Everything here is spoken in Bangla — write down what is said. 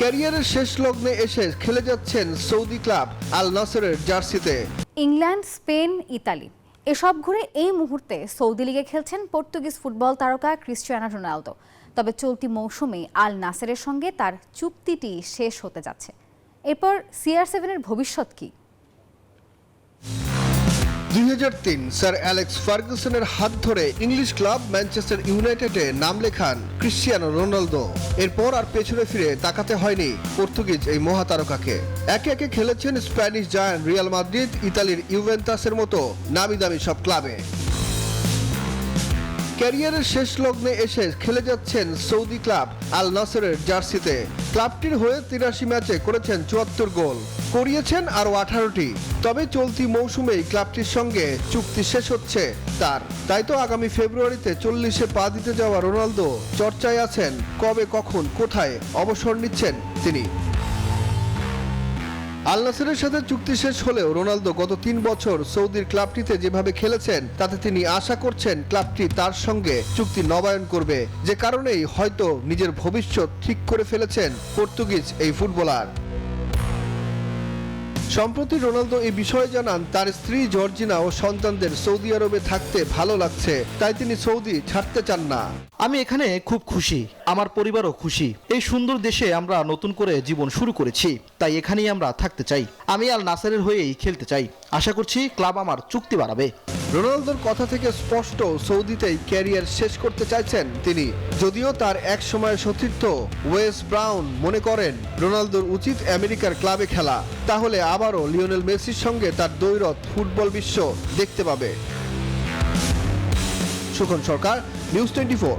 ক্যারিয়ারের শেষ লগ্নে এসে খেলে যাচ্ছেন সৌদি ক্লাব আল নাসরের জার্সিতে। ইংল্যান্ড, স্পেন, ইতালি এসব ঘুরে এই মুহূর্তে সৌদি লিগে খেলছেন পর্তুগিজ ফুটবল তারকা ক্রিস্টিয়ানো রোনালদো। তবে চলতি মৌসুমে আল নাসেরের সঙ্গে তার চুক্তিটি শেষ হতে যাচ্ছে। এরপর CR7-এর ভবিষ্যৎ কি? 2003 স্যার অ্যালেক্স ফার্গুসনের হাত ধরে ইংলিশ ক্লাব ম্যানচেস্টার ইউনাইটেডে নাম লেখান ক্রিস্টিয়ানো রোনালদো। এরপর আর পেছনে ফিরে তাকাতে হয়নি পর্তুগিজ এই মহাতারকাকে। একে একে খেলেছেন স্প্যানিশ জায়ান্ট রিয়াল মাদ্রিদ, ইতালির ইউভেন্টাসের মতো নামি দামি সব ক্লাবে। ক্যারিয়ারের শেষ লগ্নে এসে খেলে যাচ্ছেন সৌদি ক্লাব আল নাসরের জার্সিতে। ক্লাবটির হয়ে 83 ম্যাচে করেছেন 74 গোল, করিয়েছেন আরও 18টি। তবে চলতি মৌসুমেই ক্লাবটির সঙ্গে চুক্তি শেষ হচ্ছে তার। তাই তো আগামী ফেব্রুয়ারিতে 40-এ পা দিতে যাওয়া রোনালদো চর্চায় আছেন কবে, কখন, কোথায় অবসর নিচ্ছেন তিনি। আল নাসরের সাথে চুক্তি শেষ হলেও রোনালদো গত 3 বছর সৌদির ক্লাবটিতে যেভাবে খেলেছেন তাতে তিনি আশা করছেন ক্লাবটি তার সঙ্গে চুক্তি নবায়ন করবে, যে কারণেই হয়তো নিজের ভবিষ্যৎ ঠিক করে ফেলেছেন পর্তুগিজ এই ফুটবলার। সম্প্রতি রোনালদো এই বিষয়ে জানান তার স্ত্রী জর্জিনা ও সন্তানদের সৌদি আরবে থাকতে ভালো লাগছে, তাই তিনি সৌদি ছাড়তে চান না। আমি এখানে খুব খুশি, আমার পরিবারও খুশি। এই সুন্দর দেশে আমরা নতুন করে জীবন শুরু করেছি, তাই এখানেই আমরা থাকতে চাই। আমি আল নাসেরের হয়েই খেলতে চাই। আশা করছি ক্লাব আমার চুক্তি বাড়াবে। রোনালদোর কথা থেকে স্পষ্ট সৌদিতেই ক্যারিয়ার শেষ করতে চাইছেন তিনি। যদিও তার এক সময়ের সতীর্থ ওয়েস ব্রাউন মনে করেন রোনালদোর উচিত আমেরিকার ক্লাবে খেলা, তাহলে আবারও লিওনেল মেসির সঙ্গে তার দ্বৈরথ ফুটবল বিশ্ব দেখতে পাবে। সুখন সরকার, নিউজ 24।